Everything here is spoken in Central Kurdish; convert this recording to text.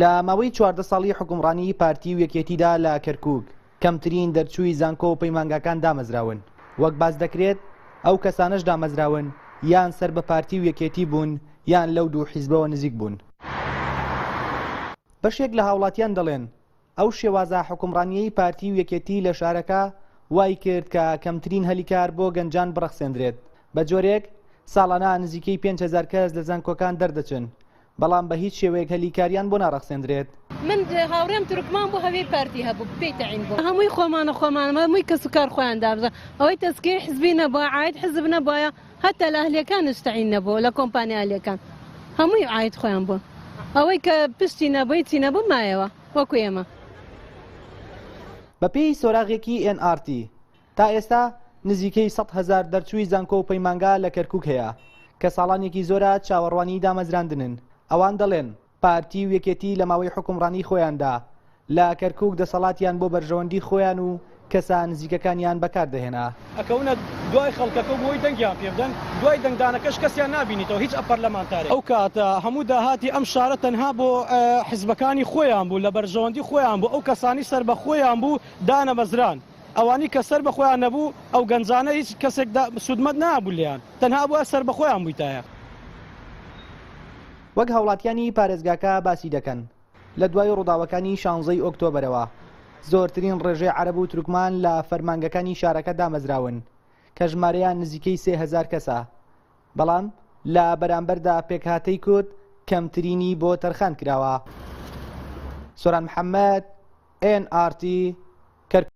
لە ماوەی 14 ساڵی حکومڕانی پارتی و یەکێتیدا لە کەرکووک کەمترین دەرچووی زانکۆ و پەیمانگاکان دامەزراون. وەک باس دەکرێت ئەو کەسانەش دامەزراون یان سەر بە پارتی و یەکێتی بوون یان لەو دوو حیزبەوە نزیک بوون. بەشێک لە هاوڵاتیان دەڵێن ئەو شێوازە حکومڕانیەی پارتی و یەکێتی لە شارەکە وای کرد کە کەمترین هەلیکار بۆ گەنجان بڕەخسێندرێت. بە جۆرێک ساڵانە نزیکەی 5,000 کەس لە زانکۆکان دەردەچن، بەڵام بە هیچ شێوەیەک هەلیکاریان بۆ ناڕەخسێندرێت. من هاوڕێم تورکمان بۆ هەوێ پارتی هەبوو پێیتەعین بوو هەمووی خۆمانە هەمووی کەس و کار خۆیان دابزە ئەوەی تەسکەی حزبی نەبووە عاید حزب نەبووە هەتا لە ئەهلیەکانش تەعین نەبووە لە کۆمپانیا ئەهلیەکان هەمووی عاید خۆیان بوو ئەوەی کە پشتی نەبووی چی نەبوو مایەوە وەکو ئێمە. بەپێی سۆراغێکی NRT تا ئێستا نزیکەی 100,000 دەرچووی زانکۆ و پەیمانگا لە کەرکووک هەیە کە ساڵانێکی زۆرە چاوەڕوانی دامەزراندنن. ئەوان دەڵێن پارتی و یەکێتی لە ماوەی حکومڕانی خۆیاندا لە کەرکووک دەسەڵاتیان بۆ بەرژەوەندی خۆیان و کەسان نزیکەکانیان بەکاردەهێنا. ئەکەونە دوای خەڵکەکە بۆی دەنگیان پێبدەن دوای دەنگدانەکەش کەسیان نابینیتەوە هیچ ئەپەرلەمانتارێک. ئەو کاتە هەموو داهاتی ئەم شارە تەنها بۆ حیزبەکانی خۆیان بوو لە بەرژەوەندی خۆیان بوو ئەو کەسانی سەر بە خۆیان بوو دانەمەزران ئەوانی کە سەر بە خۆیان نەبوو ئەو گەنجانە هیچ کەسێک سودمەت نابوو لیان تەنها بووە سەر بە خۆیان بوویتایە. وەک هاوڵاتیانی پارێزگاکە باسی دەکەن لە دوای ڕووداوەکانی 16 ئۆکتۆبرەوە زۆرترین ڕێژەی عەرەب و تورکمان لە فەرمانگەکانی شارەکە دامەزراون کە ژمارەیان نزیکەی 3,000 کەسە، بەڵام لە بەرامبەردا پێکهاتەی کورد کەمترینی بۆ تەرخان کراوە. سۆران محەممەد NRT